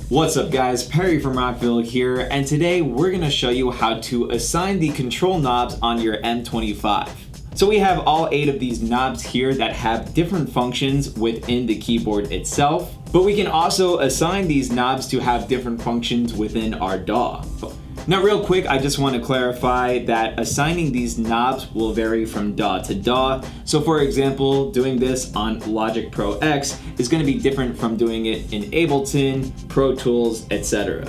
What's up guys, Perry from Rockville here, and today we're going to show you how to assign the control knobs on your M25. So we have all 8 of these knobs here that have different functions within the keyboard itself, but we can also assign these knobs to have different functions within our DAW. Now real quick, I just want to clarify that assigning these knobs will vary from DAW to DAW. So for example, doing this on Logic Pro X is going to be different from doing it in Ableton, Pro Tools, etc.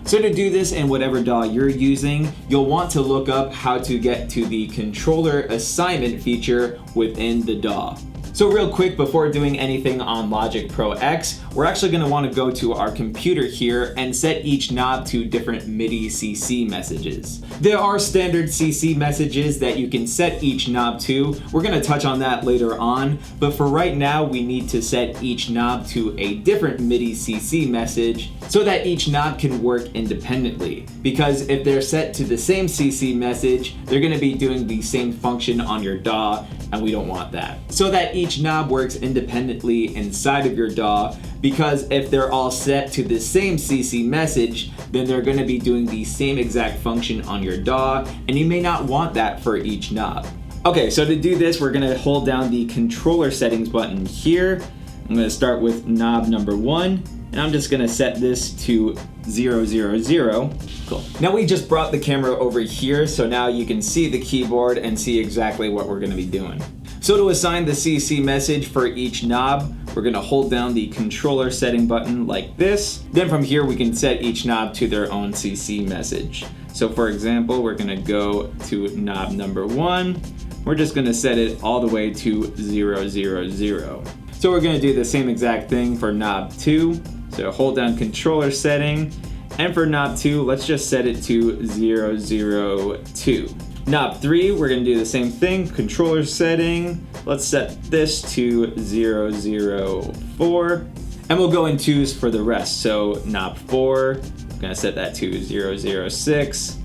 So to do this in whatever DAW you're using, you'll want to look up how to get to the controller assignment feature within the DAW. So real quick, before doing anything on Logic Pro X, we're actually going to want to go to our computer here and set each knob to different MIDI CC messages. There are standard CC messages that you can set each knob to. We're going to touch on that later on, but for right now we need to set each knob to a different MIDI CC message so that each knob can work independently. Because if they're set to the same CC message, they're going to be doing the same function on your DAW, and we don't want that. So that each knob works independently inside of your DAW, because if they're all set to the same CC message, then they're going to be doing the same exact function on your DAW, and you may not want that for each knob. Okay, so to do this, we're going to hold down the controller settings button here. I'm going to start with knob number 1, and I'm just going to set this to 000. Cool. Now we just brought the camera over here, so now you can see the keyboard and see exactly what we're going to be doing. So to assign the CC message for each knob, we're going to hold down the controller setting button like this. Then from here we can set each knob to their own CC message. So for example, we're going to go to knob number 1. We're just going to set it all the way to 000. So we're going to do the same exact thing for knob 2. So hold down controller setting, and for knob 2, let's just set it to 002. Knob 3, we're going to do the same thing, controller setting, let's set this to 004, and we'll go in 2s for the rest. So knob 4, I'm going to set that to 006,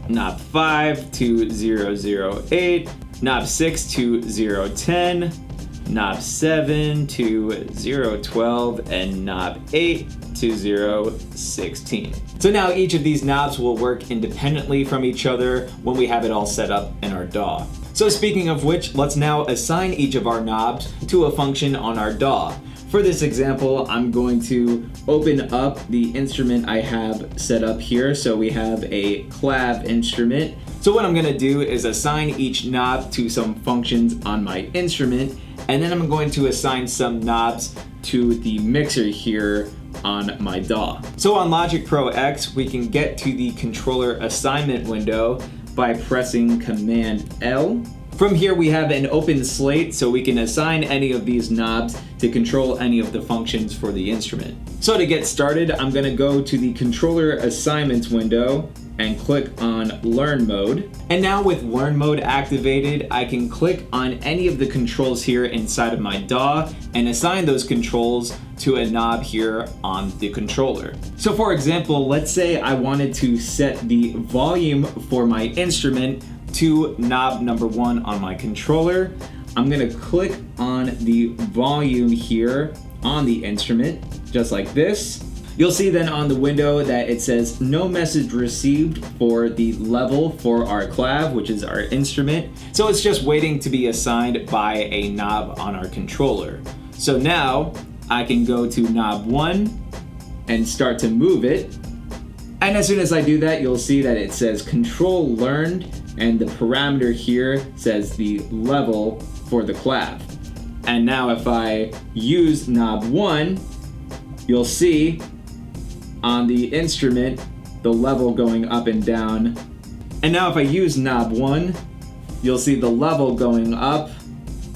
knob 5 to 008, knob 6 to 010, knob 7 to 012, and knob 8 to 016. So now each of these knobs will work independently from each other when we have it all set up in our DAW. So speaking of which, let's now assign each of our knobs to a function on our DAW. For this example, I'm going to open up the instrument I have set up here. So we have a clav instrument. So what I'm going to do is assign each knob to some functions on my instrument, and then I'm going to assign some knobs to the mixer here on my DAW. So on Logic Pro X, we can get to the controller assignment window by pressing Command L. From here we have an open slate, so we can assign any of these knobs to control any of the functions for the instrument. So to get started, I'm going to go to the controller assignments window and click on Learn Mode. And now with Learn Mode activated, I can click on any of the controls here inside of my DAW and assign those controls to a knob here on the controller. So for example, let's say I wanted to set the volume for my instrument to knob number 1 on my controller. I'm going to click on the volume here on the instrument, just like this. You'll see then on the window that it says no message received for the level for our clav, which is our instrument. So it's just waiting to be assigned by a knob on our controller. So now I can go to knob 1 and start to move it. And as soon as I do that, you'll see that it says control learned, and the parameter here says the level for the clav. And now if I use knob 1, you'll see on the instrument the level going up and down. And now if I use knob 1, you'll see the level going up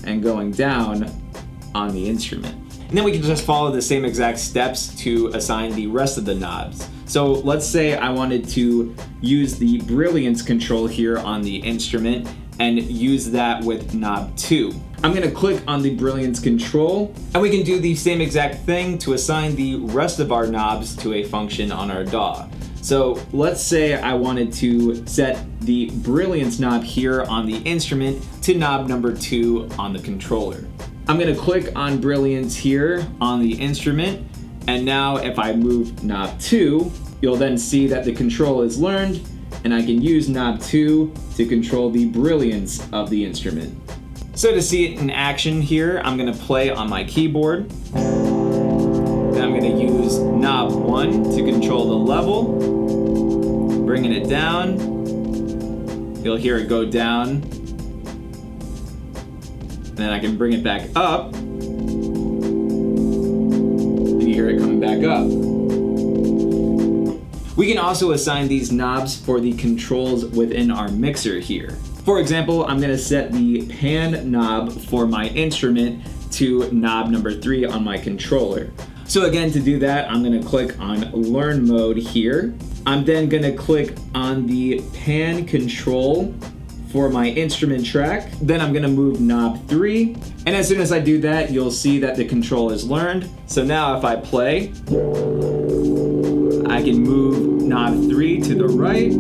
and going down on the instrument. And then we can just follow the same exact steps to assign the rest of the knobs. So let's say I wanted to use the brilliance control here on the instrument and use that with knob 2. I'm going to click on the brilliance control, and we can do the same exact thing to assign the rest of our knobs to a function on our DAW. So let's say I wanted to set the brilliance knob here on the instrument to knob number 2 on the controller. I'm going to click on brilliance here on the instrument, And now if I move knob 2, you'll then see that the control is learned, and I can use knob 2 to control the brilliance of the instrument. So to see it in action here, I'm gonna play on my keyboard. Then I'm gonna use knob 1 to control the level, bringing it down. You'll hear it go down. Then I can bring it back up. And you hear it coming back up. We can also assign these knobs for the controls within our mixer here. For example, I'm gonna set the pan knob for my instrument to knob number 3 on my controller. So again, to do that, I'm gonna click on Learn Mode here. I'm then gonna click on the pan control for my instrument track. Then I'm gonna move knob 3. And as soon as I do that, you'll see that the control is learned. So now if I play, I can move knob 3 to the right,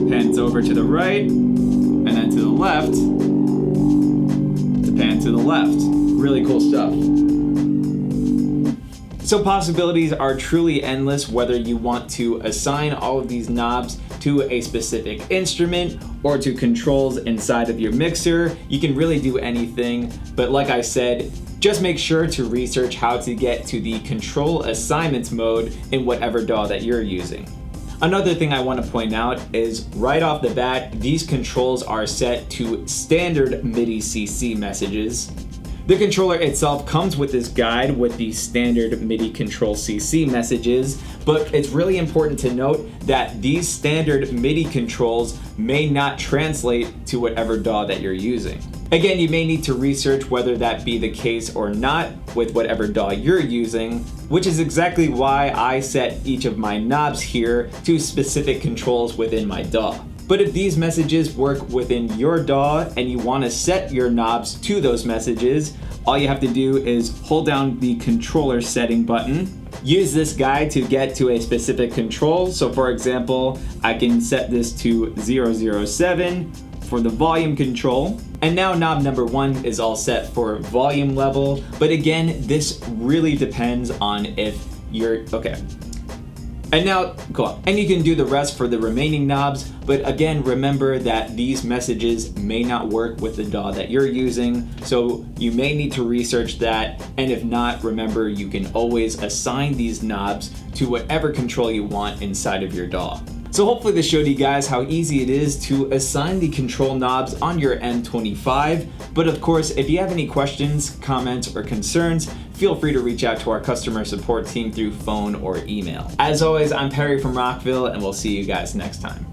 pans over to the right, and then to the left, to pan to the left. Really cool stuff. So possibilities are truly endless, whether you want to assign all of these knobs to a specific instrument or to controls inside of your mixer. You can really do anything, but like I said, just make sure to research how to get to the control assignments mode in whatever DAW that you're using. Another thing I want to point out is right off the bat, these controls are set to standard MIDI CC messages. The controller itself comes with this guide with the standard MIDI control CC messages, but it's really important to note that these standard MIDI controls may not translate to whatever DAW that you're using. Again, you may need to research whether that be the case or not with whatever DAW you're using, which is exactly why I set each of my knobs here to specific controls within my DAW. But if these messages work within your DAW and you want to set your knobs to those messages, all you have to do is hold down the controller setting button. Use this guide to get to a specific control. So for example, I can set this to 007 for the volume control. And now knob number 1 is all set for volume level. But again, this really depends on if you're, okay. And now, cool. And you can do the rest for the remaining knobs, but again, remember that these messages may not work with the DAW that you're using, so you may need to research that, and if not, remember you can always assign these knobs to whatever control you want inside of your DAW. So hopefully this showed you guys how easy it is to assign the control knobs on your M25, but of course, if you have any questions, comments, or concerns, feel free to reach out to our customer support team through phone or email. As always, I'm Perry from Rockville, and we'll see you guys next time.